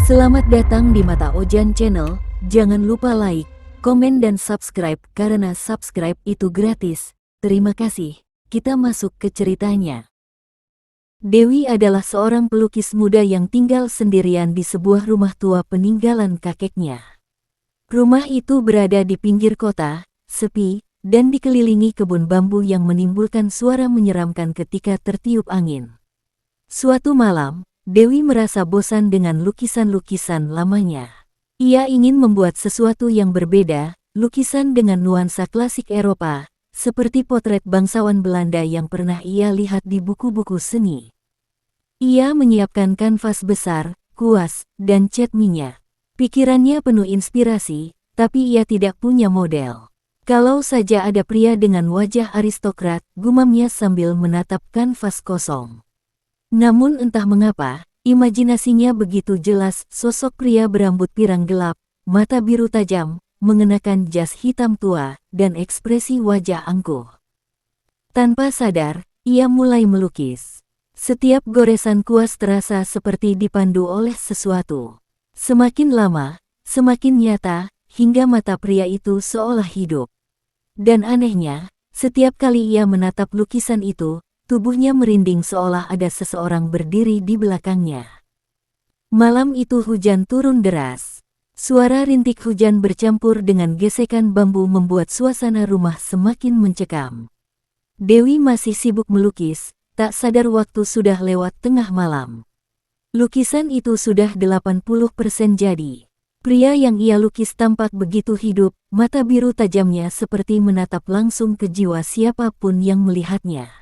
Selamat datang di Mata Ojan Channel, jangan lupa like, komen dan subscribe karena subscribe itu gratis. Terima kasih, kita masuk ke ceritanya. Dewi adalah seorang pelukis muda yang tinggal sendirian di sebuah rumah tua peninggalan kakeknya. Rumah itu berada di pinggir kota, sepi, dan dikelilingi kebun bambu yang menimbulkan suara menyeramkan ketika tertiup angin. Suatu malam, Dewi merasa bosan dengan lukisan-lukisan lamanya. Ia ingin membuat sesuatu yang berbeda, lukisan dengan nuansa klasik Eropa, seperti potret bangsawan Belanda yang pernah ia lihat di buku-buku seni. Ia menyiapkan kanvas besar, kuas, dan cat minyak. Pikirannya penuh inspirasi, tapi ia tidak punya model. Kalau saja ada pria dengan wajah aristokrat, gumamnya sambil menatap kanvas kosong. Namun entah mengapa, imajinasinya begitu jelas sosok pria berambut pirang gelap, mata biru tajam, mengenakan jas hitam tua, dan ekspresi wajah angkuh. Tanpa sadar, ia mulai melukis. Setiap goresan kuas terasa seperti dipandu oleh sesuatu. Semakin lama, semakin nyata, hingga mata pria itu seolah hidup. Dan anehnya, setiap kali ia menatap lukisan itu, tubuhnya merinding seolah ada seseorang berdiri di belakangnya. Malam itu hujan turun deras. Suara rintik hujan bercampur dengan gesekan bambu membuat suasana rumah semakin mencekam. Dewi masih sibuk melukis, tak sadar waktu sudah lewat tengah malam. Lukisan itu sudah 80% jadi. Pria yang ia lukis tampak begitu hidup, mata biru tajamnya seperti menatap langsung ke jiwa siapapun yang melihatnya.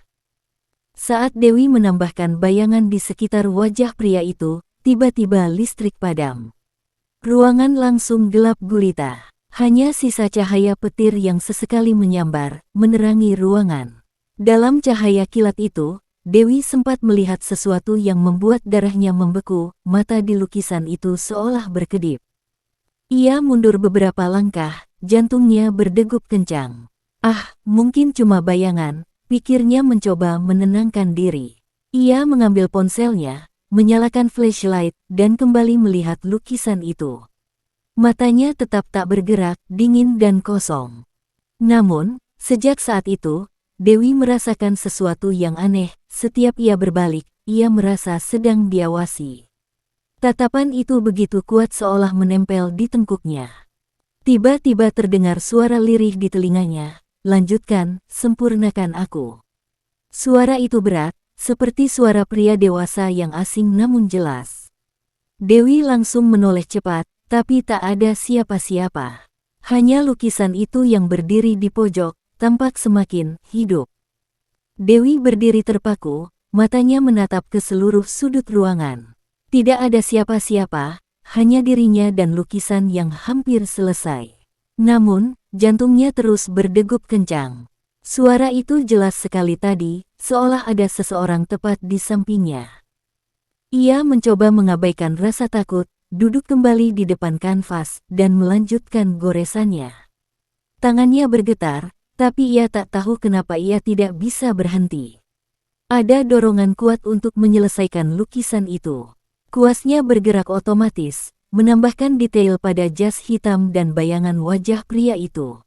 Saat Dewi menambahkan bayangan di sekitar wajah pria itu, tiba-tiba listrik padam. Ruangan langsung gelap gulita. Hanya sisa cahaya petir yang sesekali menyambar, menerangi ruangan. Dalam cahaya kilat itu, Dewi sempat melihat sesuatu yang membuat darahnya membeku, mata di lukisan itu seolah berkedip. Ia mundur beberapa langkah, jantungnya berdegup kencang. Mungkin cuma bayangan. Pikirnya mencoba menenangkan diri. Ia mengambil ponselnya, menyalakan flashlight, dan kembali melihat lukisan itu. Matanya tetap tak bergerak, dingin dan kosong. Namun, sejak saat itu, Dewi merasakan sesuatu yang aneh. Setiap ia berbalik, ia merasa sedang diawasi. Tatapan itu begitu kuat seolah menempel di tengkuknya. Tiba-tiba terdengar suara lirih di telinganya. Lanjutkan, sempurnakan aku. Suara itu berat, seperti suara pria dewasa yang asing namun jelas. Dewi langsung menoleh cepat, tapi tak ada siapa-siapa. Hanya lukisan itu yang berdiri di pojok, tampak semakin hidup. Dewi berdiri terpaku, matanya menatap ke seluruh sudut ruangan. Tidak ada siapa-siapa, hanya dirinya dan lukisan yang hampir selesai. Namun, jantungnya terus berdegup kencang. Suara itu jelas sekali tadi, seolah ada seseorang tepat di sampingnya. Ia mencoba mengabaikan rasa takut, duduk kembali di depan kanvas, dan melanjutkan goresannya. Tangannya bergetar, tapi ia tak tahu kenapa ia tidak bisa berhenti. Ada dorongan kuat untuk menyelesaikan lukisan itu. Kuasnya bergerak otomatis, menambahkan detail pada jas hitam dan bayangan wajah pria itu.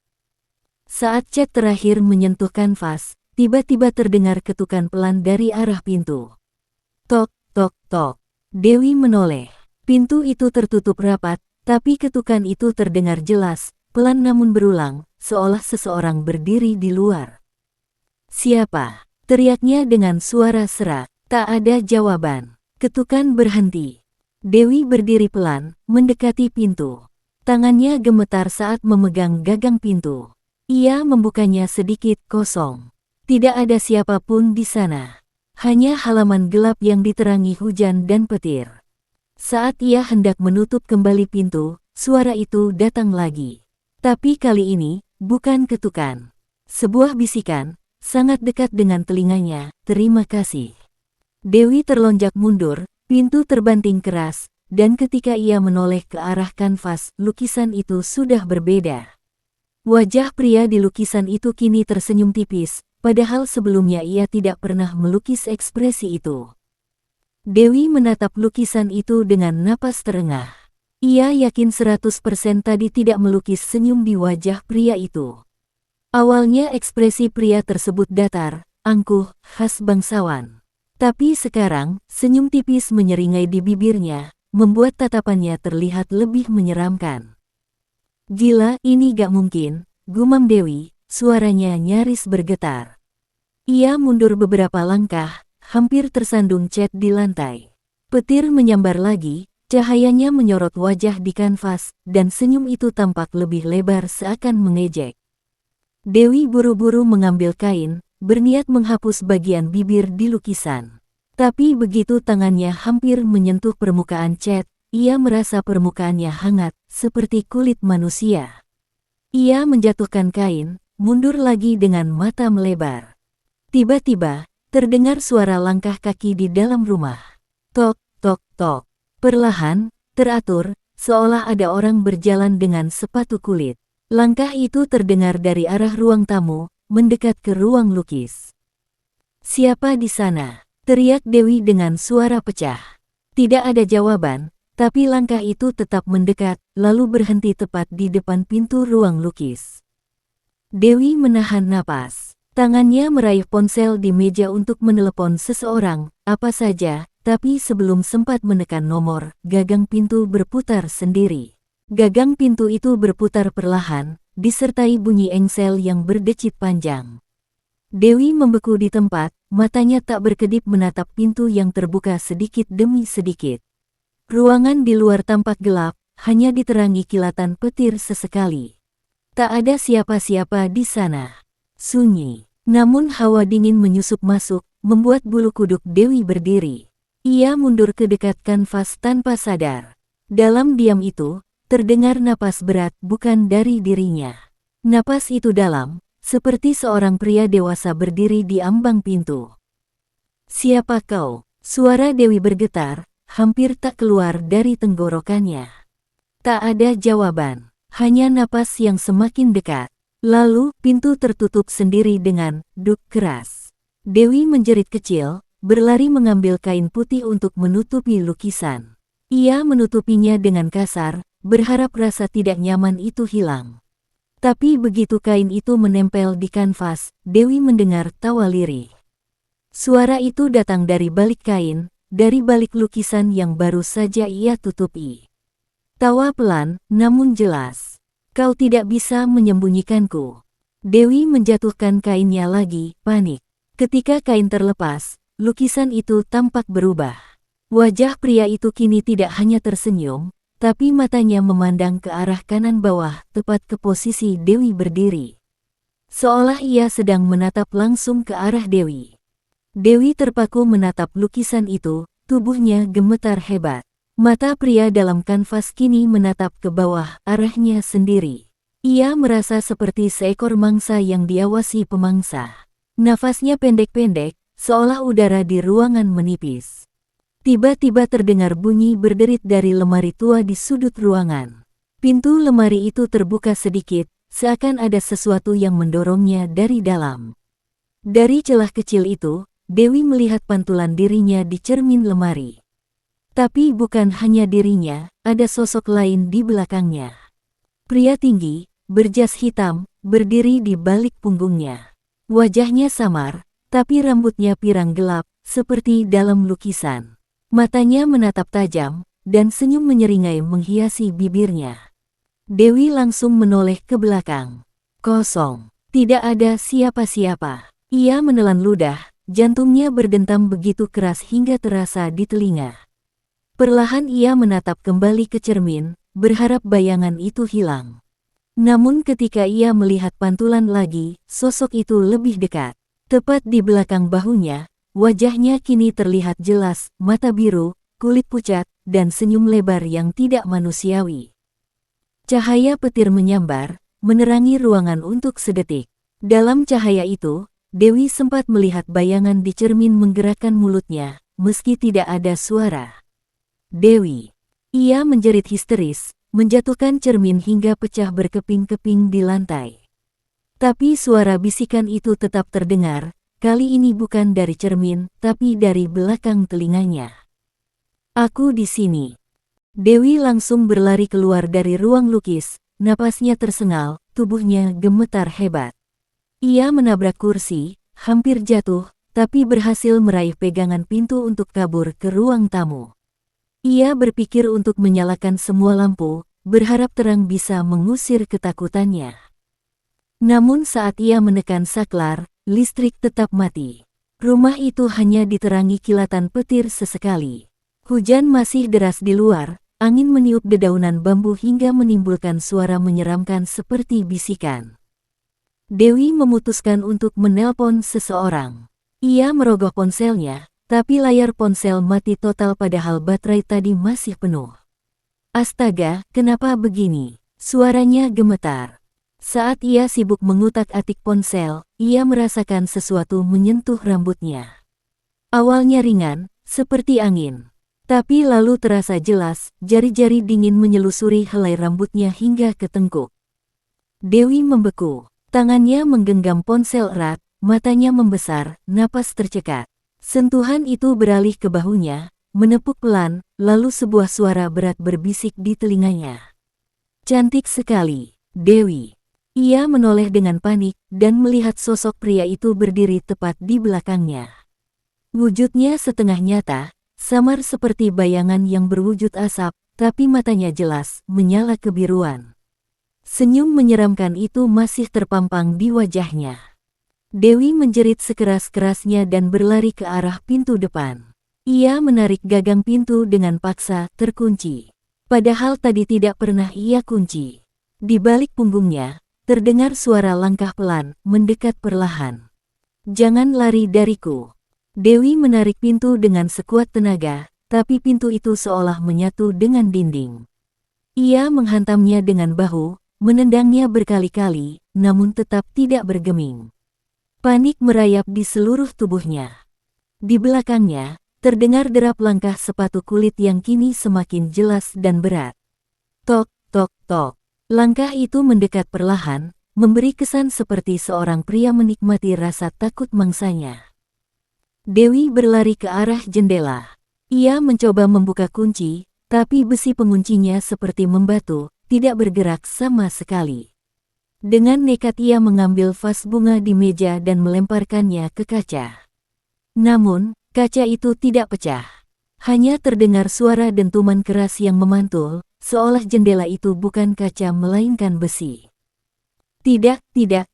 Saat cat terakhir menyentuh kanvas, tiba-tiba terdengar ketukan pelan dari arah pintu. Tok, tok, tok. Dewi menoleh. Pintu itu tertutup rapat, tapi ketukan itu terdengar jelas, pelan namun berulang, seolah seseorang berdiri di luar. Siapa? Teriaknya dengan suara serak. Tak ada jawaban. Ketukan berhenti. Dewi berdiri pelan, mendekati pintu. Tangannya gemetar saat memegang gagang pintu. Ia membukanya sedikit kosong. Tidak ada siapapun di sana. Hanya halaman gelap yang diterangi hujan dan petir. Saat ia hendak menutup kembali pintu, suara itu datang lagi. Tapi kali ini, bukan ketukan. Sebuah bisikan, sangat dekat dengan telinganya, "Terima kasih." Dewi terlonjak mundur. Pintu terbanting keras, dan ketika ia menoleh ke arah kanvas, lukisan itu sudah berbeda. Wajah pria di lukisan itu kini tersenyum tipis, padahal sebelumnya ia tidak pernah melukis ekspresi itu. Dewi menatap lukisan itu dengan napas terengah. Ia yakin 100% tadi tidak melukis senyum di wajah pria itu. Awalnya ekspresi pria tersebut datar, angkuh, khas bangsawan. Tapi sekarang, senyum tipis menyeringai di bibirnya, membuat tatapannya terlihat lebih menyeramkan. Gila, ini gak mungkin, gumam Dewi, suaranya nyaris bergetar. Ia mundur beberapa langkah, hampir tersandung cat di lantai. Petir menyambar lagi, cahayanya menyorot wajah di kanvas, dan senyum itu tampak lebih lebar seakan mengejek. Dewi buru-buru mengambil kain, berniat menghapus bagian bibir di lukisan. Tapi begitu tangannya hampir menyentuh permukaan cat, ia merasa permukaannya hangat, seperti kulit manusia. Ia menjatuhkan kain, mundur lagi dengan mata melebar. Tiba-tiba, terdengar suara langkah kaki di dalam rumah. Tok, tok, tok. Perlahan, teratur, seolah ada orang berjalan dengan sepatu kulit. Langkah itu terdengar dari arah ruang tamu, mendekat ke ruang lukis. "Siapa di sana?" teriak Dewi dengan suara pecah. Tidak ada jawaban, tapi langkah itu tetap mendekat, lalu berhenti tepat di depan pintu ruang lukis. Dewi menahan napas. Tangannya meraih ponsel di meja untuk menelepon seseorang, apa saja, tapi sebelum sempat menekan nomor, gagang pintu berputar sendiri. Gagang pintu itu berputar perlahan, disertai bunyi engsel yang berdecit panjang. Dewi membeku di tempat, matanya tak berkedip menatap pintu yang terbuka sedikit demi sedikit. Ruangan di luar tampak gelap, hanya diterangi kilatan petir sesekali. Tak ada siapa-siapa di sana. Sunyi, namun hawa dingin menyusup masuk, membuat bulu kuduk Dewi berdiri. Ia mundur ke dekat kanvas tanpa sadar. Dalam diam itu, terdengar napas berat bukan dari dirinya. Napas itu dalam, seperti seorang pria dewasa berdiri di ambang pintu. "Siapa kau?" Suara Dewi bergetar, hampir tak keluar dari tenggorokannya. Tak ada jawaban, hanya napas yang semakin dekat. Lalu, pintu tertutup sendiri dengan duk keras. Dewi menjerit kecil, berlari mengambil kain putih untuk menutupi lukisan. Ia menutupinya dengan kasar, berharap rasa tidak nyaman itu hilang. Tapi begitu kain itu menempel di kanvas, Dewi mendengar tawa lirih. Suara itu datang dari balik kain, dari balik lukisan yang baru saja ia tutupi. Tawa pelan, namun jelas. "Kau tidak bisa menyembunyikanku." Dewi menjatuhkan kainnya lagi, panik. Ketika kain terlepas, lukisan itu tampak berubah. Wajah pria itu kini tidak hanya tersenyum, tapi matanya memandang ke arah kanan bawah, tepat ke posisi Dewi berdiri. Seolah ia sedang menatap langsung ke arah Dewi. Dewi terpaku menatap lukisan itu, tubuhnya gemetar hebat. Mata pria dalam kanvas kini menatap ke bawah, arahnya sendiri. Ia merasa seperti seekor mangsa yang diawasi pemangsa. Nafasnya pendek-pendek, seolah udara di ruangan menipis. Tiba-tiba terdengar bunyi berderit dari lemari tua di sudut ruangan. Pintu lemari itu terbuka sedikit, seakan ada sesuatu yang mendorongnya dari dalam. Dari celah kecil itu, Dewi melihat pantulan dirinya di cermin lemari. Tapi bukan hanya dirinya, ada sosok lain di belakangnya. Pria tinggi, berjas hitam, berdiri di balik punggungnya. Wajahnya samar, tapi rambutnya pirang gelap, seperti dalam lukisan. Matanya menatap tajam, dan senyum menyeringai menghiasi bibirnya. Dewi langsung menoleh ke belakang. Kosong. Tidak ada siapa-siapa. Ia menelan ludah, jantungnya berdentam begitu keras hingga terasa di telinga. Perlahan ia menatap kembali ke cermin, berharap bayangan itu hilang. Namun ketika ia melihat pantulan lagi, sosok itu lebih dekat. Tepat di belakang bahunya, wajahnya kini terlihat jelas, mata biru, kulit pucat, dan senyum lebar yang tidak manusiawi. Cahaya petir menyambar, menerangi ruangan untuk sedetik. Dalam cahaya itu, Dewi sempat melihat bayangan di cermin menggerakkan mulutnya, meski tidak ada suara. "Dewi!" Ia menjerit histeris, menjatuhkan cermin hingga pecah berkeping-keping di lantai. Tapi suara bisikan itu tetap terdengar, kali ini bukan dari cermin, tapi dari belakang telinganya. Aku di sini. Dewi langsung berlari keluar dari ruang lukis, napasnya tersengal, tubuhnya gemetar hebat. Ia menabrak kursi, hampir jatuh, tapi berhasil meraih pegangan pintu untuk kabur ke ruang tamu. Ia berpikir untuk menyalakan semua lampu, berharap terang bisa mengusir ketakutannya. Namun saat ia menekan saklar, listrik tetap mati. Rumah itu hanya diterangi kilatan petir sesekali. Hujan masih deras di luar, angin meniup dedaunan bambu hingga menimbulkan suara menyeramkan seperti bisikan. Dewi memutuskan untuk menelpon seseorang. Ia merogoh ponselnya, tapi layar ponsel mati total padahal baterai tadi masih penuh. Astaga, kenapa begini? Suaranya gemetar. Saat ia sibuk mengutak-atik ponsel, ia merasakan sesuatu menyentuh rambutnya. Awalnya ringan, seperti angin. Tapi lalu terasa jelas, jari-jari dingin menyelusuri helai rambutnya hingga ke tengkuk. Dewi membeku, tangannya menggenggam ponsel erat, matanya membesar, napas tercekat. Sentuhan itu beralih ke bahunya, menepuk pelan, lalu sebuah suara berat berbisik di telinganya. Cantik sekali, Dewi. Ia menoleh dengan panik dan melihat sosok pria itu berdiri tepat di belakangnya. Wujudnya setengah nyata, samar seperti bayangan yang berwujud asap, tapi matanya jelas, menyala kebiruan. Senyum menyeramkan itu masih terpampang di wajahnya. Dewi menjerit sekeras-kerasnya dan berlari ke arah pintu depan. Ia menarik gagang pintu dengan paksa, terkunci. Padahal tadi tidak pernah ia kunci. Di balik punggungnya, terdengar suara langkah pelan, mendekat perlahan. Jangan lari dariku. Dewi menarik pintu dengan sekuat tenaga, tapi pintu itu seolah menyatu dengan dinding. Ia menghantamnya dengan bahu, menendangnya berkali-kali, namun tetap tidak bergeming. Panik merayap di seluruh tubuhnya. Di belakangnya, terdengar derap langkah sepatu kulit yang kini semakin jelas dan berat. Tok, tok, tok. Langkah itu mendekat perlahan, memberi kesan seperti seorang pria menikmati rasa takut mangsanya. Dewi berlari ke arah jendela. Ia mencoba membuka kunci, tapi besi penguncinya seperti membatu, tidak bergerak sama sekali. Dengan nekat ia mengambil vas bunga di meja dan melemparkannya ke kaca. Namun, kaca itu tidak pecah. Hanya terdengar suara dentuman keras yang memantul, seolah jendela itu bukan kaca melainkan besi. Tidak,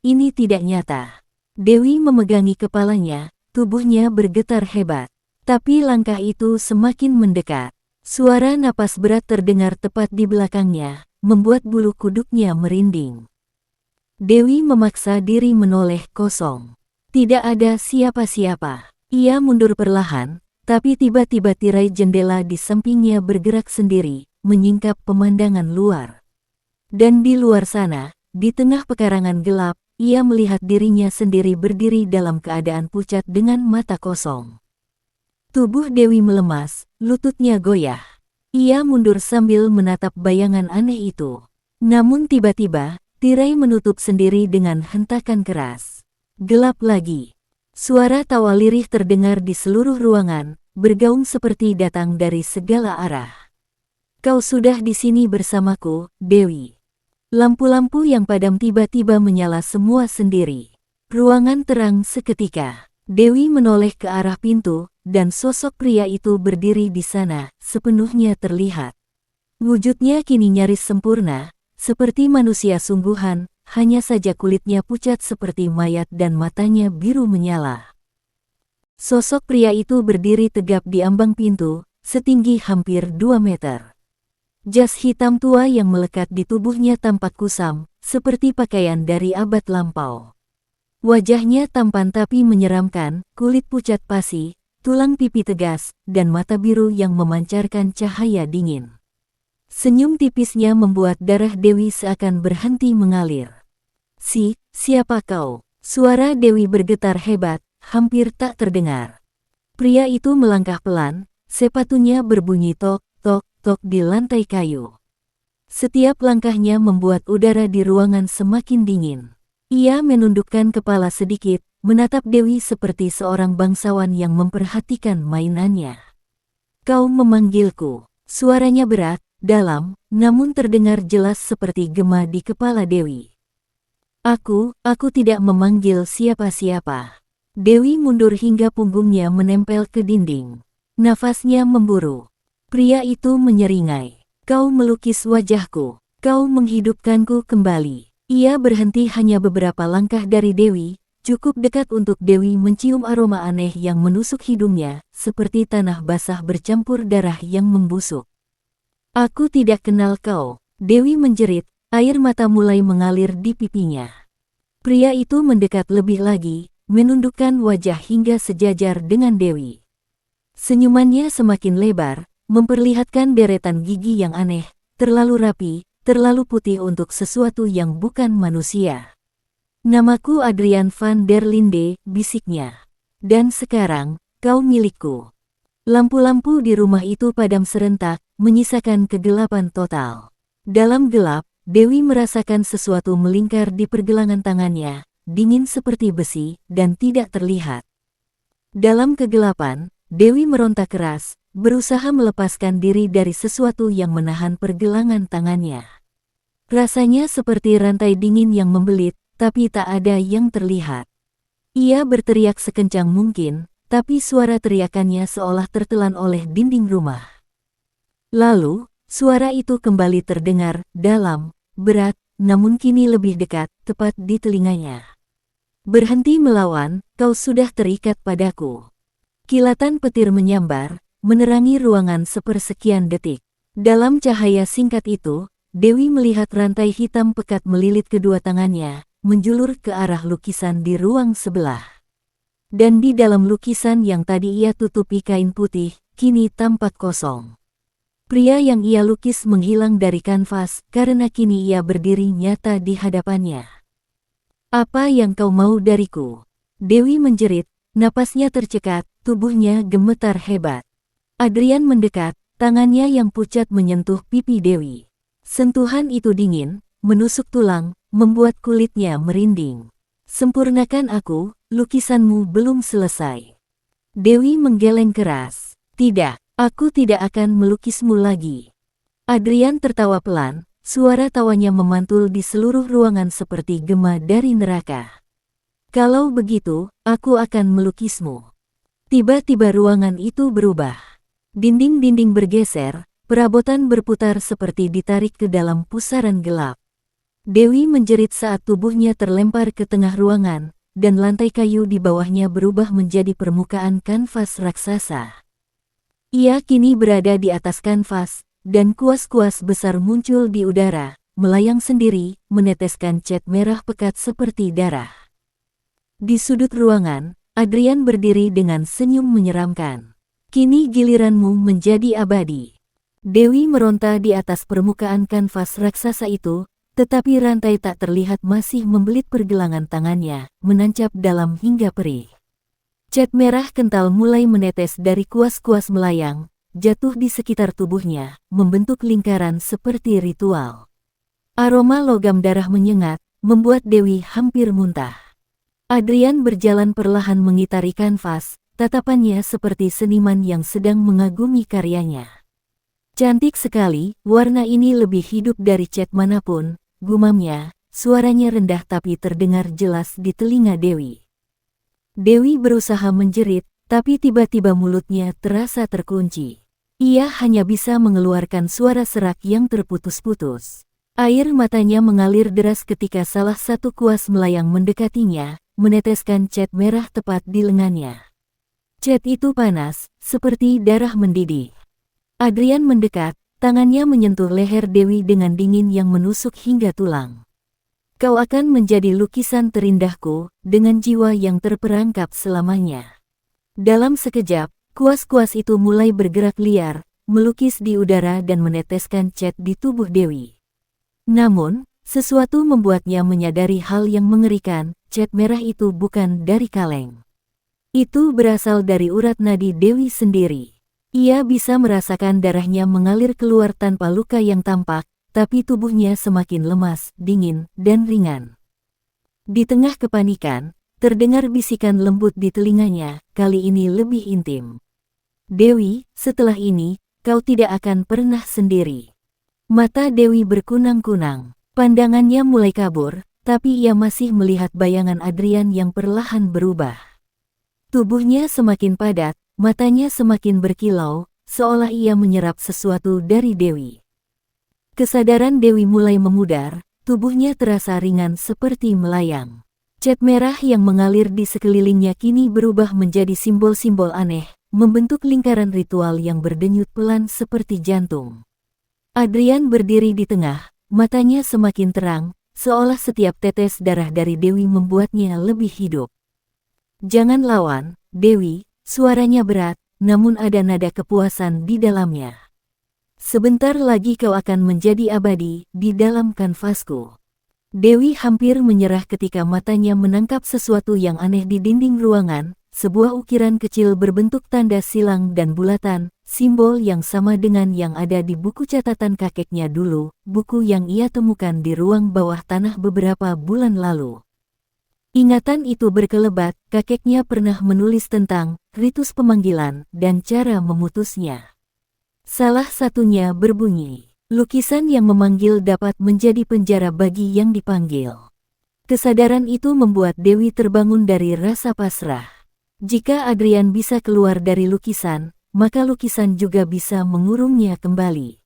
ini tidak nyata. Dewi memegangi kepalanya, tubuhnya bergetar hebat. Tapi langkah itu semakin mendekat. Suara napas berat terdengar tepat di belakangnya, membuat bulu kuduknya merinding. Dewi memaksa diri menoleh kosong. Tidak ada siapa-siapa. Ia mundur perlahan, tapi tiba-tiba tirai jendela di sampingnya bergerak sendiri, menyingkap pemandangan luar. Dan di luar sana, di tengah pekarangan gelap, ia melihat dirinya sendiri berdiri dalam keadaan pucat dengan mata kosong. Tubuh Dewi melemas, lututnya goyah. Ia mundur sambil menatap bayangan aneh itu. Namun tiba-tiba, tirai menutup sendiri dengan hentakan keras. Gelap lagi. Suara tawa lirih terdengar di seluruh ruangan, bergaung seperti datang dari segala arah. Kau sudah di sini bersamaku, Dewi. Lampu-lampu yang padam tiba-tiba menyala semua sendiri. Ruangan terang seketika. Dewi menoleh ke arah pintu, dan sosok pria itu berdiri di sana, sepenuhnya terlihat. Wujudnya kini nyaris sempurna, seperti manusia sungguhan, hanya saja kulitnya pucat seperti mayat dan matanya biru menyala. Sosok pria itu berdiri tegap di ambang pintu, setinggi hampir 2 meter. Jas hitam tua yang melekat di tubuhnya tampak kusam, seperti pakaian dari abad lampau. Wajahnya tampan tapi menyeramkan, kulit pucat pasi, tulang pipi tegas, dan mata biru yang memancarkan cahaya dingin. Senyum tipisnya membuat darah Dewi seakan berhenti mengalir. Siapa kau? Suara Dewi bergetar hebat, hampir tak terdengar. Pria itu melangkah pelan, sepatunya berbunyi tok, tok, tok di lantai kayu. Setiap langkahnya membuat udara di ruangan semakin dingin. Ia menundukkan kepala sedikit, menatap Dewi seperti seorang bangsawan yang memperhatikan mainannya. Kau memanggilku. Suaranya berat, dalam, namun terdengar jelas seperti gema di kepala Dewi. Aku tidak memanggil siapa-siapa. Dewi mundur hingga punggungnya menempel ke dinding. Nafasnya memburu. Pria itu menyeringai. Kau melukis wajahku. Kau menghidupkanku kembali. Ia berhenti hanya beberapa langkah dari Dewi, cukup dekat untuk Dewi mencium aroma aneh yang menusuk hidungnya, seperti tanah basah bercampur darah yang membusuk. Aku tidak kenal kau, Dewi menjerit, air mata mulai mengalir di pipinya. Pria itu mendekat lebih lagi, menundukkan wajah hingga sejajar dengan Dewi. Senyumannya semakin lebar, memperlihatkan deretan gigi yang aneh, terlalu rapi, terlalu putih untuk sesuatu yang bukan manusia. Namaku Adrian van der Linde, bisiknya. Dan sekarang, kau milikku. Lampu-lampu di rumah itu padam serentak, menyisakan kegelapan total. Dalam gelap, Dewi merasakan sesuatu melingkar di pergelangan tangannya, dingin seperti besi, dan tidak terlihat. Dalam kegelapan, Dewi meronta keras, berusaha melepaskan diri dari sesuatu yang menahan pergelangan tangannya. Rasanya seperti rantai dingin yang membelit, tapi tak ada yang terlihat. Ia berteriak sekencang mungkin, tapi suara teriakannya seolah tertelan oleh dinding rumah. Lalu, suara itu kembali terdengar, dalam, berat, namun kini lebih dekat, tepat di telinganya. Berhenti melawan, kau sudah terikat padaku. Kilatan petir menyambar, menerangi ruangan sepersekian detik. Dalam cahaya singkat itu, Dewi melihat rantai hitam pekat melilit kedua tangannya, menjulur ke arah lukisan di ruang sebelah. Dan di dalam lukisan yang tadi ia tutupi kain putih, kini tampak kosong. Pria yang ia lukis menghilang dari kanvas karena kini ia berdiri nyata di hadapannya. Apa yang kau mau dariku? Dewi menjerit, napasnya tercekat, tubuhnya gemetar hebat. Adrian mendekat, tangannya yang pucat menyentuh pipi Dewi. Sentuhan itu dingin, menusuk tulang, membuat kulitnya merinding. Sempurnakan aku, lukisanmu belum selesai. Dewi menggeleng keras. Tidak, aku tidak akan melukismu lagi. Adrian tertawa pelan, suara tawanya memantul di seluruh ruangan seperti gema dari neraka. Kalau begitu, aku akan melukismu. Tiba-tiba ruangan itu berubah. Dinding-dinding bergeser, perabotan berputar seperti ditarik ke dalam pusaran gelap. Dewi menjerit saat tubuhnya terlempar ke tengah ruangan, dan lantai kayu di bawahnya berubah menjadi permukaan kanvas raksasa. Ia kini berada di atas kanvas, dan kuas-kuas besar muncul di udara, melayang sendiri, meneteskan cat merah pekat seperti darah. Di sudut ruangan, Adrian berdiri dengan senyum menyeramkan. Kini giliranmu menjadi abadi. Dewi meronta di atas permukaan kanvas raksasa itu, tetapi rantai tak terlihat masih membelit pergelangan tangannya, menancap dalam hingga perih. Cat merah kental mulai menetes dari kuas-kuas melayang, jatuh di sekitar tubuhnya, membentuk lingkaran seperti ritual. Aroma logam darah menyengat, membuat Dewi hampir muntah. Adrian berjalan perlahan mengitari kanvas, tatapannya seperti seniman yang sedang mengagumi karyanya. Cantik sekali, warna ini lebih hidup dari cat manapun, gumamnya, suaranya rendah tapi terdengar jelas di telinga Dewi. Dewi berusaha menjerit, tapi tiba-tiba mulutnya terasa terkunci. Ia hanya bisa mengeluarkan suara serak yang terputus-putus. Air matanya mengalir deras ketika salah satu kuas melayang mendekatinya, meneteskan cat merah tepat di lengannya. Cat itu panas, seperti darah mendidih. Adrian mendekat, tangannya menyentuh leher Dewi dengan dingin yang menusuk hingga tulang. Kau akan menjadi lukisan terindahku, dengan jiwa yang terperangkap selamanya. Dalam sekejap, kuas-kuas itu mulai bergerak liar, melukis di udara dan meneteskan cat di tubuh Dewi. Namun, sesuatu membuatnya menyadari hal yang mengerikan, cat merah itu bukan dari kaleng. Itu berasal dari urat nadi Dewi sendiri. Ia bisa merasakan darahnya mengalir keluar tanpa luka yang tampak, tapi tubuhnya semakin lemas, dingin, dan ringan. Di tengah kepanikan, terdengar bisikan lembut di telinganya, kali ini lebih intim. Dewi, setelah ini, kau tidak akan pernah sendiri. Mata Dewi berkunang-kunang. Pandangannya mulai kabur, tapi ia masih melihat bayangan Adrian yang perlahan berubah. Tubuhnya semakin padat, matanya semakin berkilau, seolah ia menyerap sesuatu dari Dewi. Kesadaran Dewi mulai memudar, tubuhnya terasa ringan seperti melayang. Cat merah yang mengalir di sekelilingnya kini berubah menjadi simbol-simbol aneh, membentuk lingkaran ritual yang berdenyut pelan seperti jantung. Adrian berdiri di tengah, matanya semakin terang, seolah setiap tetes darah dari Dewi membuatnya lebih hidup. Jangan lawan, Dewi, suaranya berat, namun ada nada kepuasan di dalamnya. Sebentar lagi kau akan menjadi abadi di dalam kanvasku. Dewi hampir menyerah ketika matanya menangkap sesuatu yang aneh di dinding ruangan, sebuah ukiran kecil berbentuk tanda silang dan bulatan, simbol yang sama dengan yang ada di buku catatan kakeknya dulu, buku yang ia temukan di ruang bawah tanah beberapa bulan lalu. Ingatan itu berkelebat, kakeknya pernah menulis tentang ritus pemanggilan dan cara memutusnya. Salah satunya berbunyi, lukisan yang memanggil dapat menjadi penjara bagi yang dipanggil. Kesadaran itu membuat Dewi terbangun dari rasa pasrah. Jika Adrian bisa keluar dari lukisan, maka lukisan juga bisa mengurungnya kembali.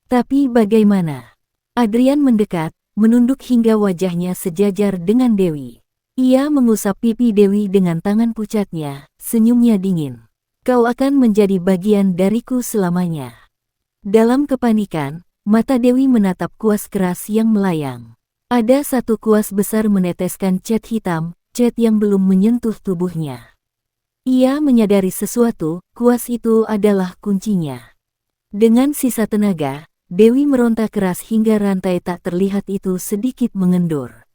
Tapi bagaimana? Adrian mendekat, menunduk hingga wajahnya sejajar dengan Dewi. Ia mengusap pipi Dewi dengan tangan pucatnya, senyumnya dingin. Kau akan menjadi bagian dariku selamanya. Dalam kepanikan, mata Dewi menatap kuas keras yang melayang. Ada satu kuas besar meneteskan cat hitam, cat yang belum menyentuh tubuhnya. Ia menyadari sesuatu, kuas itu adalah kuncinya. Dengan sisa tenaga, Dewi meronta keras hingga rantai tak terlihat itu sedikit mengendur.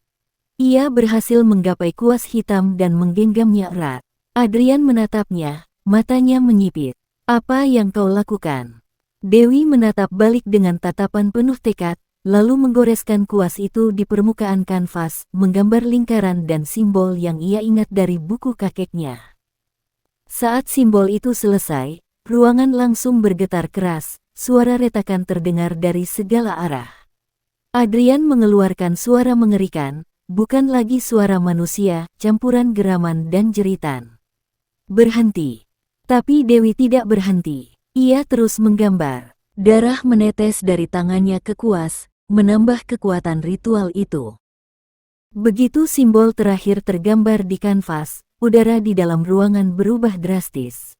Ia berhasil menggapai kuas hitam dan menggenggamnya erat. Adrian menatapnya, matanya menyipit. Apa yang kau lakukan? Dewi menatap balik dengan tatapan penuh tekad, lalu menggoreskan kuas itu di permukaan kanvas, menggambar lingkaran dan simbol yang ia ingat dari buku kakeknya. Saat simbol itu selesai, ruangan langsung bergetar keras, suara retakan terdengar dari segala arah. Adrian mengeluarkan suara mengerikan, bukan lagi suara manusia, campuran geraman dan jeritan. Berhenti. Tapi Dewi tidak berhenti. Ia terus menggambar. Darah menetes dari tangannya ke kuas, menambah kekuatan ritual itu. Begitu simbol terakhir tergambar di kanvas, udara di dalam ruangan berubah drastis.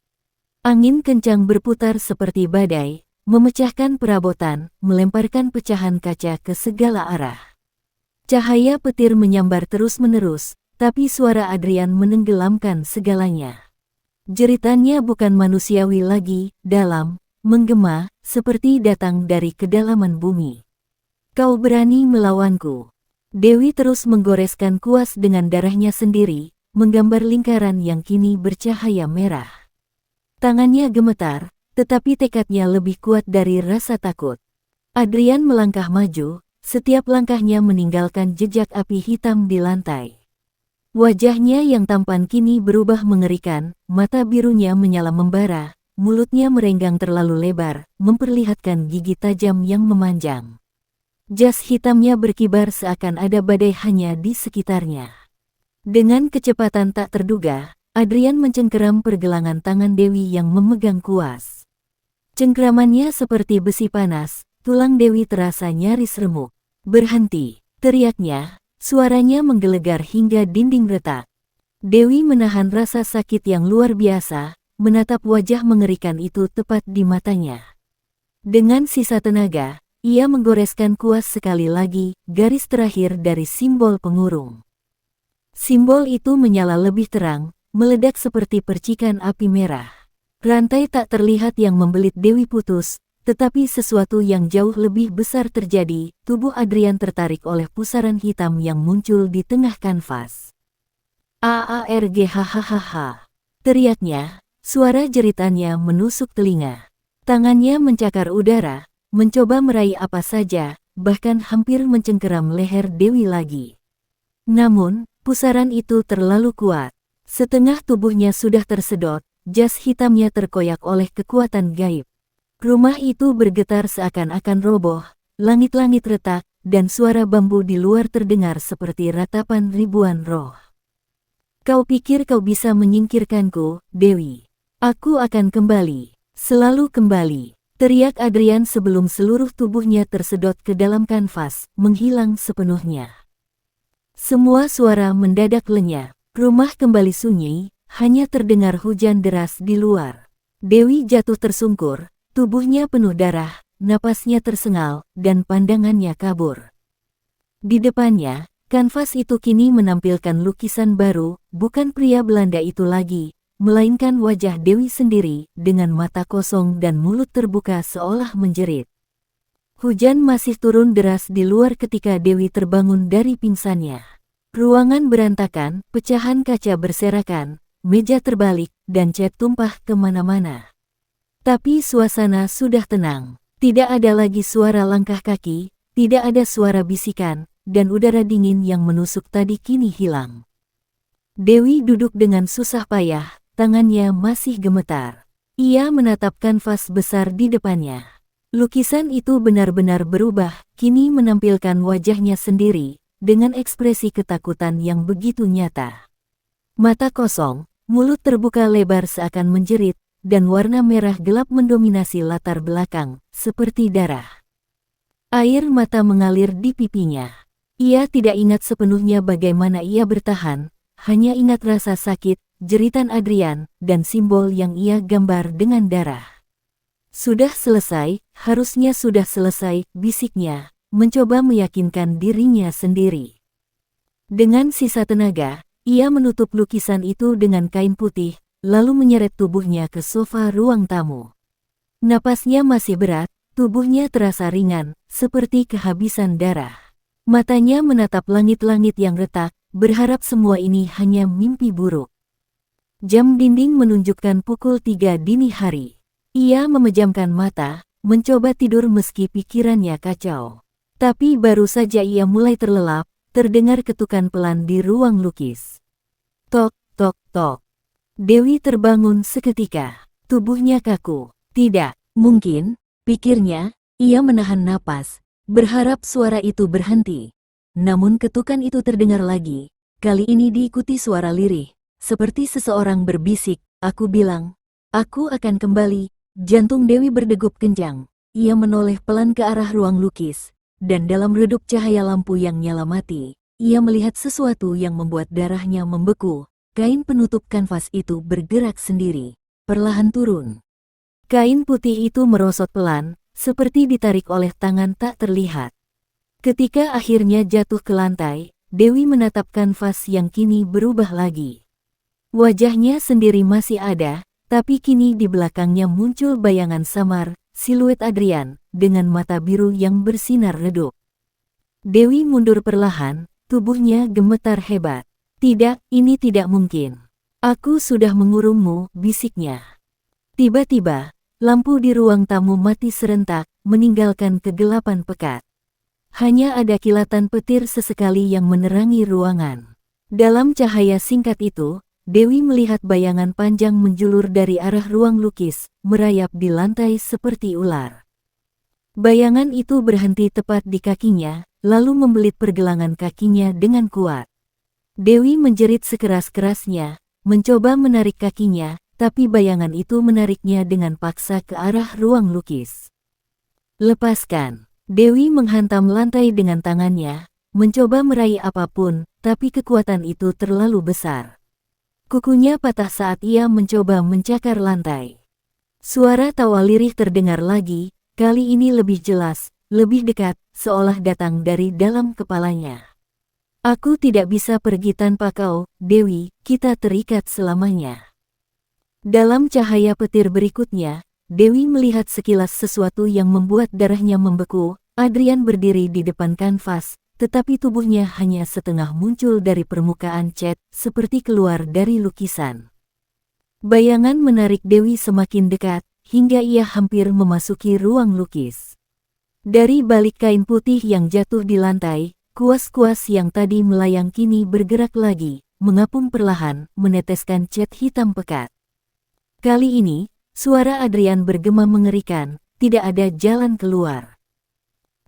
Angin kencang berputar seperti badai, memecahkan perabotan, melemparkan pecahan kaca ke segala arah. Cahaya petir menyambar terus-menerus, tapi suara Adrian menenggelamkan segalanya. Jeritannya bukan manusiawi lagi, dalam, menggema, seperti datang dari kedalaman bumi. Kau berani melawanku. Dewi terus menggoreskan kuas dengan darahnya sendiri, menggambar lingkaran yang kini bercahaya merah. Tangannya gemetar, tetapi tekadnya lebih kuat dari rasa takut. Adrian melangkah maju, setiap langkahnya meninggalkan jejak api hitam di lantai. Wajahnya yang tampan kini berubah mengerikan, mata birunya menyala membara, mulutnya merenggang terlalu lebar, memperlihatkan gigi tajam yang memanjang. Jas hitamnya berkibar seakan ada badai hanya di sekitarnya. Dengan kecepatan tak terduga, Adrian mencengkeram pergelangan tangan Dewi yang memegang kuas. Cengkeramannya seperti besi panas, tulang Dewi terasa nyaris remuk. Berhenti, teriaknya. Suaranya menggelegar hingga dinding retak. Dewi menahan rasa sakit yang luar biasa, menatap wajah mengerikan itu tepat di matanya. Dengan sisa tenaga, ia menggoreskan kuas sekali lagi, garis terakhir dari simbol pengurung. Simbol itu menyala lebih terang, meledak seperti percikan api merah. Rantai tak terlihat yang membelit Dewi putus, tetapi sesuatu yang jauh lebih besar terjadi. Tubuh Adrian tertarik oleh pusaran hitam yang muncul di tengah kanvas. "Aarg hahaha," teriaknya, suara jeritannya menusuk telinga. Tangannya mencakar udara, mencoba meraih apa saja, bahkan hampir mencengkeram leher Dewi lagi. Namun, pusaran itu terlalu kuat. Setengah tubuhnya sudah tersedot, jas hitamnya terkoyak oleh kekuatan gaib. Rumah itu bergetar seakan-akan roboh, langit-langit retak, dan suara bambu di luar terdengar seperti ratapan ribuan roh. Kau pikir kau bisa menyingkirkanku, Dewi? Aku akan kembali, selalu kembali, teriak Adrian sebelum seluruh tubuhnya tersedot ke dalam kanvas, menghilang sepenuhnya. Semua suara mendadak lenyap, rumah kembali sunyi, hanya terdengar hujan deras di luar. Dewi jatuh tersungkur, tubuhnya penuh darah, napasnya tersengal, dan pandangannya kabur. Di depannya, kanvas itu kini menampilkan lukisan baru, bukan pria Belanda itu lagi, melainkan wajah Dewi sendiri, dengan mata kosong dan mulut terbuka seolah menjerit. Hujan masih turun deras di luar ketika Dewi terbangun dari pingsannya. Ruangan berantakan, pecahan kaca berserakan, meja terbalik, dan cat tumpah kemana-mana. Tapi suasana sudah tenang. Tidak ada lagi suara langkah kaki, tidak ada suara bisikan, dan udara dingin yang menusuk tadi kini hilang. Dewi duduk dengan susah payah, tangannya masih gemetar. Ia menatap kanvas besar di depannya. Lukisan itu benar-benar berubah, kini menampilkan wajahnya sendiri, dengan ekspresi ketakutan yang begitu nyata. Mata kosong, mulut terbuka lebar seakan menjerit, dan warna merah gelap mendominasi latar belakang, seperti darah. Air mata mengalir di pipinya. Ia tidak ingat sepenuhnya bagaimana ia bertahan, hanya ingat rasa sakit, jeritan Adrian, dan simbol yang ia gambar dengan darah. Sudah selesai, harusnya sudah selesai, bisiknya, mencoba meyakinkan dirinya sendiri. Dengan sisa tenaga, ia menutup lukisan itu dengan kain putih, lalu menyeret tubuhnya ke sofa ruang tamu. Napasnya masih berat, tubuhnya terasa ringan, seperti kehabisan darah. Matanya menatap langit-langit yang retak, berharap semua ini hanya mimpi buruk. Jam dinding menunjukkan pukul 3 dini hari. Ia memejamkan mata, mencoba tidur meski pikirannya kacau. Tapi baru saja ia mulai terlelap, terdengar ketukan pelan di ruang lukis. Tok, tok, tok. Dewi terbangun seketika. Tubuhnya kaku. Tidak mungkin, pikirnya, ia menahan napas, berharap suara itu berhenti. Namun ketukan itu terdengar lagi, kali ini diikuti suara lirih, seperti seseorang berbisik, aku bilang, aku akan kembali. Jantung Dewi berdegup kencang. Ia menoleh pelan ke arah ruang lukis, dan dalam redup cahaya lampu yang nyala mati, ia melihat sesuatu yang membuat darahnya membeku. Kain penutup kanvas itu bergerak sendiri, perlahan turun. Kain putih itu merosot pelan, seperti ditarik oleh tangan tak terlihat. Ketika akhirnya jatuh ke lantai, Dewi menatap kanvas yang kini berubah lagi. Wajahnya sendiri masih ada, tapi kini di belakangnya muncul bayangan samar, siluet Adrian, dengan mata biru yang bersinar redup. Dewi mundur perlahan, tubuhnya gemetar hebat. Tidak, ini tidak mungkin. Aku sudah mengurungmu, bisiknya. Tiba-tiba, lampu di ruang tamu mati serentak, meninggalkan kegelapan pekat. Hanya ada kilatan petir sesekali yang menerangi ruangan. Dalam cahaya singkat itu, Dewi melihat bayangan panjang menjulur dari arah ruang lukis, merayap di lantai seperti ular. Bayangan itu berhenti tepat di kakinya, lalu membelit pergelangan kakinya dengan kuat. Dewi menjerit sekeras-kerasnya, mencoba menarik kakinya, tapi bayangan itu menariknya dengan paksa ke arah ruang lukis. Lepaskan. Dewi menghantam lantai dengan tangannya, mencoba meraih apapun, tapi kekuatan itu terlalu besar. Kukunya patah saat ia mencoba mencakar lantai. Suara tawa lirih terdengar lagi, kali ini lebih jelas, lebih dekat, seolah datang dari dalam kepalanya. Aku tidak bisa pergi tanpa kau, Dewi, kita terikat selamanya. Dalam cahaya petir berikutnya, Dewi melihat sekilas sesuatu yang membuat darahnya membeku. Adrian berdiri di depan kanvas, tetapi tubuhnya hanya setengah muncul dari permukaan cat, seperti keluar dari lukisan. Bayangan menarik Dewi semakin dekat, hingga ia hampir memasuki ruang lukis. Dari balik kain putih yang jatuh di lantai, kuas-kuas yang tadi melayang kini bergerak lagi, mengapung perlahan, meneteskan cat hitam pekat. Kali ini, suara Adrian bergema mengerikan, tidak ada jalan keluar.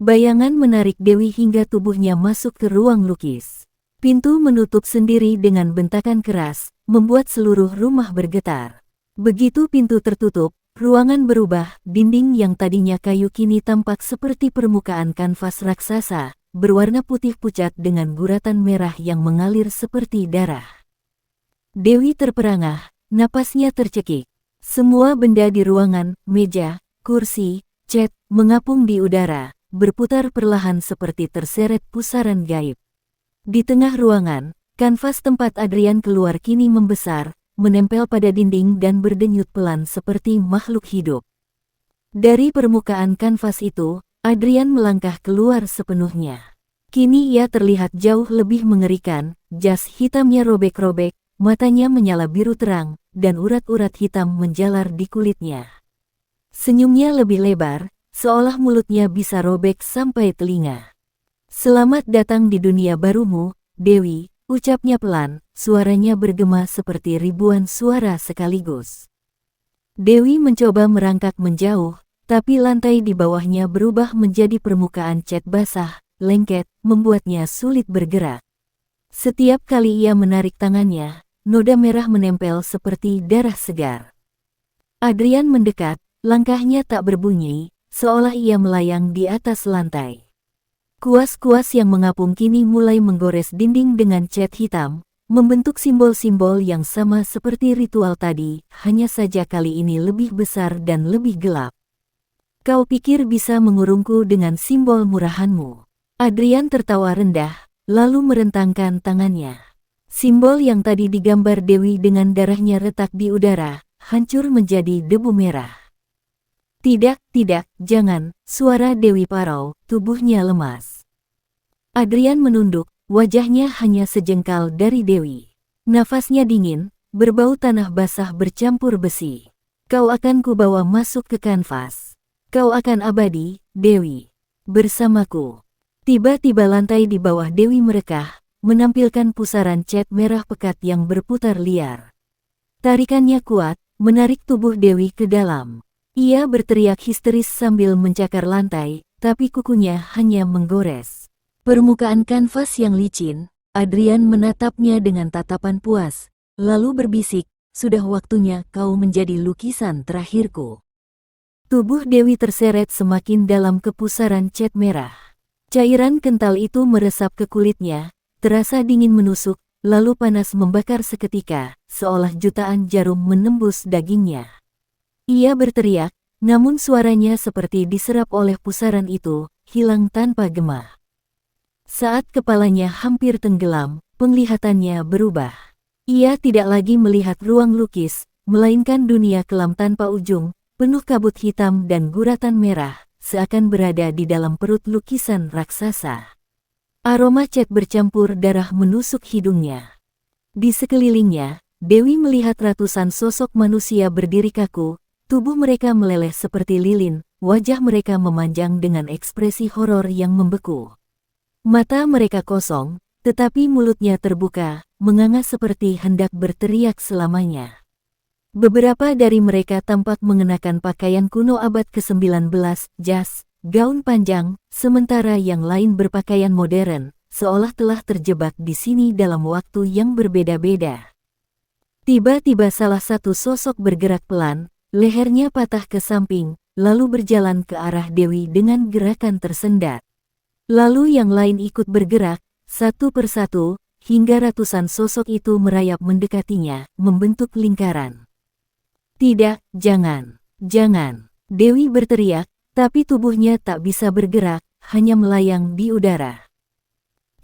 Bayangan menarik Dewi hingga tubuhnya masuk ke ruang lukis. Pintu menutup sendiri dengan bentakan keras, membuat seluruh rumah bergetar. Begitu pintu tertutup, ruangan berubah, dinding yang tadinya kayu kini tampak seperti permukaan kanvas raksasa, berwarna putih pucat dengan guratan merah yang mengalir seperti darah. Dewi terperangah, napasnya tercekik. Semua benda di ruangan, meja, kursi, cat, mengapung di udara, berputar perlahan seperti terseret pusaran gaib. Di tengah ruangan, kanvas tempat Adrian keluar kini membesar, menempel pada dinding dan berdenyut pelan seperti makhluk hidup. Dari permukaan kanvas itu, Adrian melangkah keluar sepenuhnya. Kini ia terlihat jauh lebih mengerikan, jas hitamnya robek-robek, matanya menyala biru terang, dan urat-urat hitam menjalar di kulitnya. Senyumnya lebih lebar, seolah mulutnya bisa robek sampai telinga. "Selamat datang di dunia barumu, Dewi," ucapnya pelan, suaranya bergema seperti ribuan suara sekaligus. Dewi mencoba merangkak menjauh, tapi lantai di bawahnya berubah menjadi permukaan cat basah, lengket, membuatnya sulit bergerak. Setiap kali ia menarik tangannya, noda merah menempel seperti darah segar. Adrian mendekat, langkahnya tak berbunyi, seolah ia melayang di atas lantai. Kuas-kuas yang mengapung kini mulai menggores dinding dengan cat hitam, membentuk simbol-simbol yang sama seperti ritual tadi, hanya saja kali ini lebih besar dan lebih gelap. "Kau pikir bisa mengurungku dengan simbol murahanmu?" Adrian tertawa rendah, lalu merentangkan tangannya. Simbol yang tadi digambar Dewi dengan darahnya retak di udara, hancur menjadi debu merah. "Tidak, tidak, jangan," suara Dewi parau, tubuhnya lemas. Adrian menunduk, wajahnya hanya sejengkal dari Dewi. Nafasnya dingin, berbau tanah basah bercampur besi. "Kau akan kubawa masuk ke kanvas. Kau akan abadi, Dewi, bersamaku." Tiba-tiba lantai di bawah Dewi merekah, menampilkan pusaran cat merah pekat yang berputar liar. Tarikannya kuat, menarik tubuh Dewi ke dalam. Ia berteriak histeris sambil mencakar lantai, tapi kukunya hanya menggores permukaan kanvas yang licin. Adrian menatapnya dengan tatapan puas, lalu berbisik, "Sudah waktunya kau menjadi lukisan terakhirku." Tubuh Dewi terseret semakin dalam ke pusaran cat merah. Cairan kental itu meresap ke kulitnya, terasa dingin menusuk, lalu panas membakar seketika, seolah jutaan jarum menembus dagingnya. Ia berteriak, namun suaranya seperti diserap oleh pusaran itu, hilang tanpa gema. Saat kepalanya hampir tenggelam, penglihatannya berubah. Ia tidak lagi melihat ruang lukis, melainkan dunia kelam tanpa ujung, penuh kabut hitam dan guratan merah, seakan berada di dalam perut lukisan raksasa. Aroma cat bercampur darah menusuk hidungnya. Di sekelilingnya, Dewi melihat ratusan sosok manusia berdiri kaku, tubuh mereka meleleh seperti lilin, wajah mereka memanjang dengan ekspresi horor yang membeku. Mata mereka kosong, tetapi mulutnya terbuka, menganga seperti hendak berteriak selamanya. Beberapa dari mereka tampak mengenakan pakaian kuno abad ke-19, jas, gaun panjang, sementara yang lain berpakaian modern, seolah telah terjebak di sini dalam waktu yang berbeda-beda. Tiba-tiba salah satu sosok bergerak pelan, lehernya patah ke samping, lalu berjalan ke arah Dewi dengan gerakan tersendat. Lalu yang lain ikut bergerak, satu persatu, hingga ratusan sosok itu merayap mendekatinya, membentuk lingkaran. "Tidak, jangan, jangan!" Dewi berteriak, tapi tubuhnya tak bisa bergerak, hanya melayang di udara.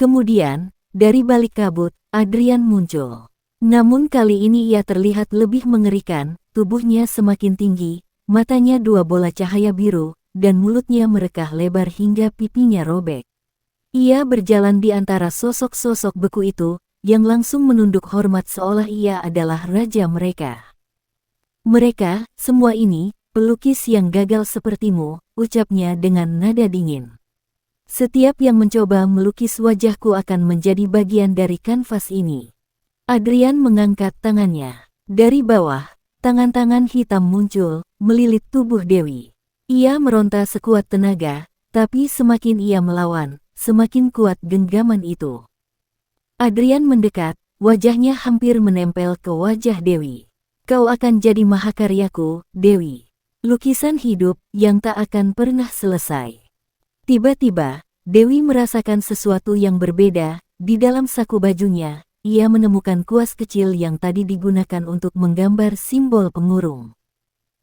Kemudian, dari balik kabut, Adrian muncul. Namun kali ini ia terlihat lebih mengerikan, tubuhnya semakin tinggi, matanya dua bola cahaya biru, dan mulutnya merekah lebar hingga pipinya robek. Ia berjalan di antara sosok-sosok beku itu, yang langsung menunduk hormat seolah ia adalah raja mereka. "Mereka, semua ini, pelukis yang gagal sepertimu," ucapnya dengan nada dingin. "Setiap yang mencoba melukis wajahku akan menjadi bagian dari kanvas ini." Adrian mengangkat tangannya. Dari bawah, Tangan-tangan hitam muncul, melilit tubuh Dewi. Ia meronta sekuat tenaga, tapi semakin ia melawan, semakin kuat genggaman itu. Adrian mendekat, wajahnya hampir menempel ke wajah Dewi. Kau akan jadi mahakaryaku, Dewi. Lukisan hidup yang tak akan pernah selesai. Tiba-tiba, Dewi merasakan sesuatu yang berbeda. Di dalam saku bajunya, ia menemukan kuas kecil yang tadi digunakan untuk menggambar simbol pengurung.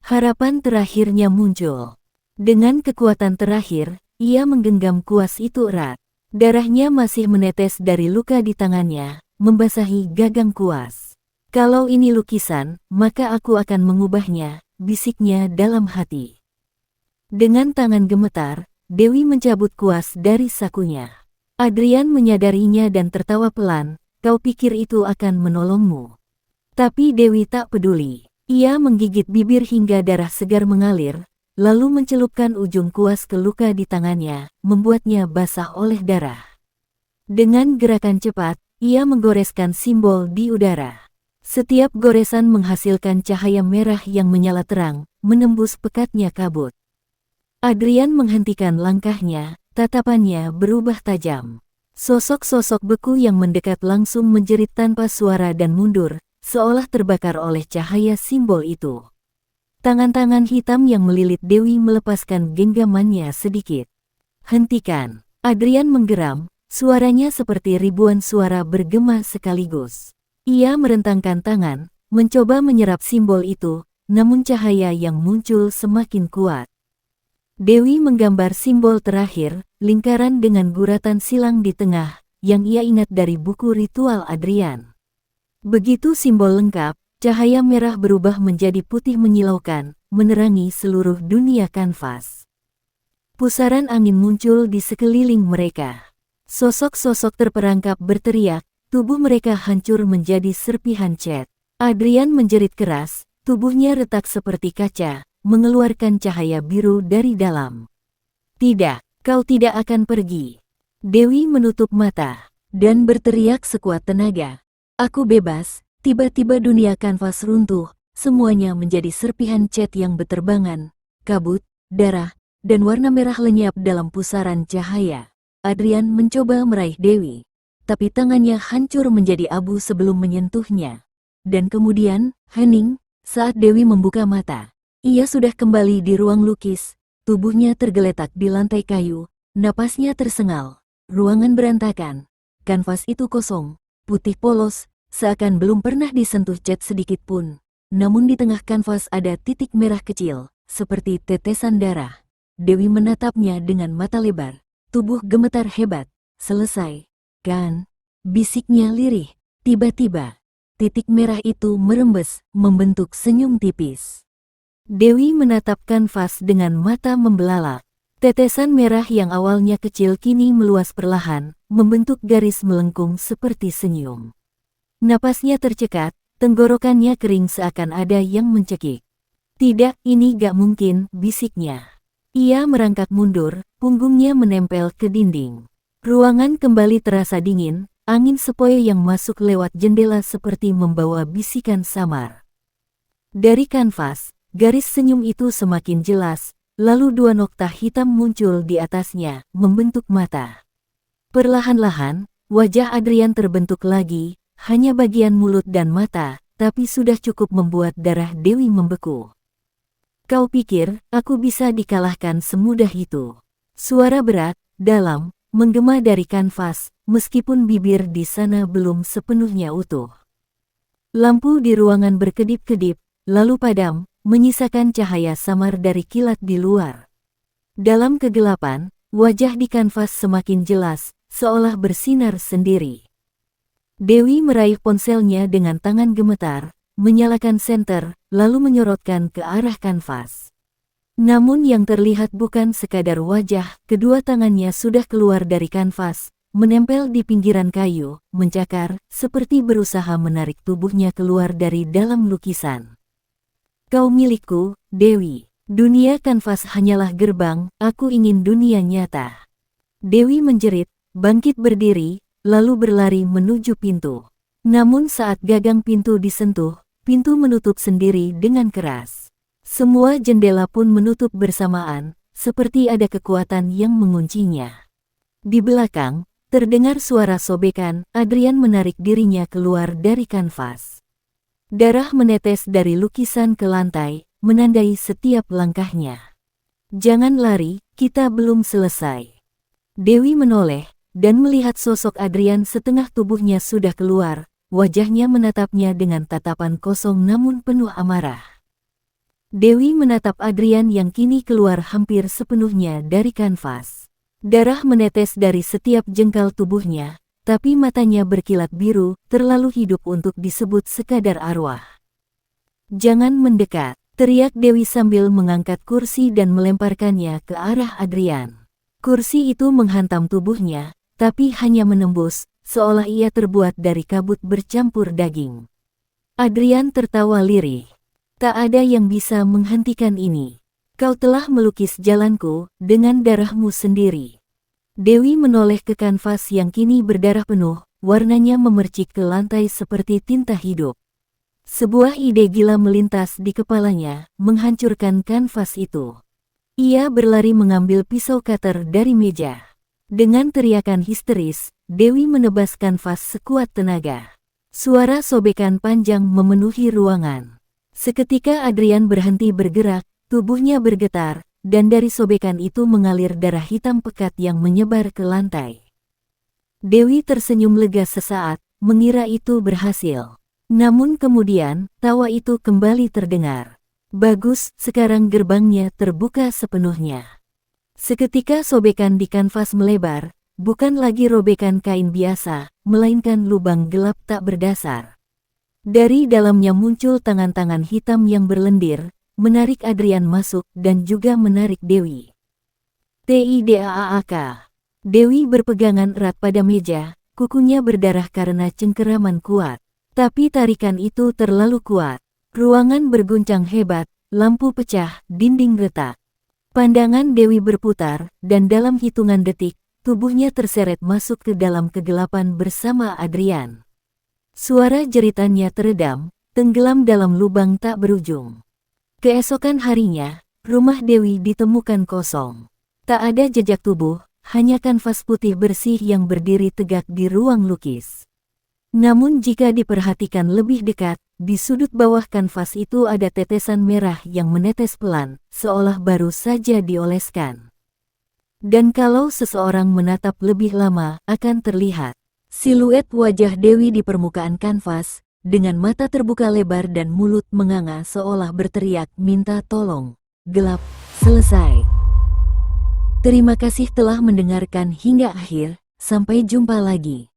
Harapan terakhirnya muncul. Dengan kekuatan terakhir, ia menggenggam kuas itu erat. Darahnya masih menetes dari luka di tangannya, membasahi gagang kuas. Kalau ini lukisan, maka aku akan mengubahnya, bisiknya dalam hati. Dengan tangan gemetar, Dewi mencabut kuas dari sakunya. Adrian menyadarinya dan tertawa pelan, kau pikir itu akan menolongmu. Tapi Dewi tak peduli. Ia menggigit bibir hingga darah segar mengalir, lalu mencelupkan ujung kuas ke luka di tangannya, membuatnya basah oleh darah. Dengan gerakan cepat, ia menggoreskan simbol di udara. Setiap goresan menghasilkan cahaya merah yang menyala terang, menembus pekatnya kabut. Adrian menghentikan langkahnya, tatapannya berubah tajam. Sosok-sosok beku yang mendekat langsung menjerit tanpa suara dan mundur, seolah terbakar oleh cahaya simbol itu. Tangan-tangan hitam yang melilit Dewi melepaskan genggamannya sedikit. Hentikan! Adrian menggeram, suaranya seperti ribuan suara bergema sekaligus. Ia merentangkan tangan, mencoba menyerap simbol itu, namun cahaya yang muncul semakin kuat. Dewi menggambar simbol terakhir, lingkaran dengan guratan silang di tengah, yang ia ingat dari buku ritual Adrian. Begitu simbol lengkap, cahaya merah berubah menjadi putih menyilaukan, menerangi seluruh dunia kanvas. Pusaran angin muncul di sekeliling mereka. Sosok-sosok terperangkap berteriak, tubuh mereka hancur menjadi serpihan cat. Adrian menjerit keras, tubuhnya retak seperti kaca, mengeluarkan cahaya biru dari dalam. Tidak, kau tidak akan pergi. Dewi menutup mata, dan berteriak sekuat tenaga. Aku bebas. Tiba-tiba dunia kanvas runtuh, semuanya menjadi serpihan cat yang beterbangan, kabut, darah, dan warna merah lenyap dalam pusaran cahaya. Adrian mencoba meraih Dewi, tapi tangannya hancur menjadi abu sebelum menyentuhnya. Dan kemudian, hening, saat Dewi membuka mata. Ia sudah kembali di ruang lukis, tubuhnya tergeletak di lantai kayu, napasnya tersengal. Ruangan berantakan, kanvas itu kosong, putih polos, seakan belum pernah disentuh cat sedikit pun. Namun di tengah kanvas ada titik merah kecil, seperti tetesan darah. Dewi menatapnya dengan mata lebar, tubuh gemetar hebat. Selesai, kan? Bisiknya lirih. Tiba-tiba, titik merah itu merembes, membentuk senyum tipis. Dewi menatap kanvas dengan mata membelalak. Tetesan merah yang awalnya kecil kini meluas perlahan, membentuk garis melengkung seperti senyum. Napasnya tercekat, tenggorokannya kering seakan ada yang mencekik. Tidak, ini gak mungkin, bisiknya. Ia merangkak mundur, punggungnya menempel ke dinding. Ruangan kembali terasa dingin, angin sepoi yang masuk lewat jendela seperti membawa bisikan samar. Dari kanvas, garis senyum itu semakin jelas, lalu dua nokta hitam muncul di atasnya, membentuk mata. Perlahan-lahan, wajah Adrian terbentuk lagi, hanya bagian mulut dan mata, tapi sudah cukup membuat darah Dewi membeku. Kau pikir, aku bisa dikalahkan semudah itu? Suara berat, dalam, menggema dari kanvas, meskipun bibir di sana belum sepenuhnya utuh. Lampu di ruangan berkedip-kedip, lalu padam, menyisakan cahaya samar dari kilat di luar. Dalam kegelapan, wajah di kanvas semakin jelas, seolah bersinar sendiri. Dewi meraih ponselnya dengan tangan gemetar, menyalakan senter, lalu menyorotkan ke arah kanvas. Namun yang terlihat bukan sekadar wajah, kedua tangannya sudah keluar dari kanvas, menempel di pinggiran kayu, mencakar, seperti berusaha menarik tubuhnya keluar dari dalam lukisan. Kau milikku, Dewi. Dunia kanvas hanyalah gerbang, aku ingin dunia nyata. Dewi menjerit, bangkit berdiri, lalu berlari menuju pintu. Namun saat gagang pintu disentuh, pintu menutup sendiri dengan keras. Semua jendela pun menutup bersamaan, seperti ada kekuatan yang menguncinya. Di belakang, terdengar suara sobekan. Adrian menarik dirinya keluar dari kanvas. Darah menetes dari lukisan ke lantai, menandai setiap langkahnya. "Jangan lari, kita belum selesai." Dewi menoleh, dan melihat sosok Adrian setengah tubuhnya sudah keluar, wajahnya menatapnya dengan tatapan kosong namun penuh amarah. Dewi menatap Adrian yang kini keluar hampir sepenuhnya dari kanvas. Darah menetes dari setiap jengkal tubuhnya, tapi matanya berkilat biru, terlalu hidup untuk disebut sekadar arwah. "Jangan mendekat," teriak Dewi sambil mengangkat kursi dan melemparkannya ke arah Adrian. Kursi itu menghantam tubuhnya, tapi hanya menembus, seolah ia terbuat dari kabut bercampur daging. Adrian tertawa lirih. "Tak ada yang bisa menghentikan ini. Kau telah melukis jalanku dengan darahmu sendiri." Dewi menoleh ke kanvas yang kini berdarah penuh, warnanya memercik ke lantai seperti tinta hidup. Sebuah ide gila melintas di kepalanya, menghancurkan kanvas itu. Ia berlari mengambil pisau cutter dari meja. Dengan teriakan histeris, Dewi menebas kanvas sekuat tenaga. Suara sobekan panjang memenuhi ruangan. Seketika Adrian berhenti bergerak, tubuhnya bergetar, dan dari sobekan itu mengalir darah hitam pekat yang menyebar ke lantai. Dewi tersenyum lega sesaat, mengira itu berhasil. Namun kemudian, tawa itu kembali terdengar. "Bagus, sekarang gerbangnya terbuka sepenuhnya." Seketika sobekan di kanvas melebar, bukan lagi robekan kain biasa, melainkan lubang gelap tak berdasar. Dari dalamnya muncul tangan-tangan hitam yang berlendir, menarik Adrian masuk dan juga menarik Dewi. "Tidaaak." Dewi berpegangan erat pada meja, kukunya berdarah karena cengkeraman kuat. Tapi tarikan itu terlalu kuat. Ruangan berguncang hebat, lampu pecah, dinding retak. Pandangan Dewi berputar, dan dalam hitungan detik, tubuhnya terseret masuk ke dalam kegelapan bersama Adrian. Suara jeritannya teredam, tenggelam dalam lubang tak berujung. Keesokan harinya, rumah Dewi ditemukan kosong. Tak ada jejak tubuh, hanya kanvas putih bersih yang berdiri tegak di ruang lukis. Namun jika diperhatikan lebih dekat, di sudut bawah kanvas itu ada tetesan merah yang menetes pelan, seolah baru saja dioleskan. Dan kalau seseorang menatap lebih lama, akan terlihat siluet wajah Dewi di permukaan kanvas, dengan mata terbuka lebar dan mulut menganga seolah berteriak minta tolong. Gelap, selesai. Terima kasih telah mendengarkan hingga akhir, sampai jumpa lagi.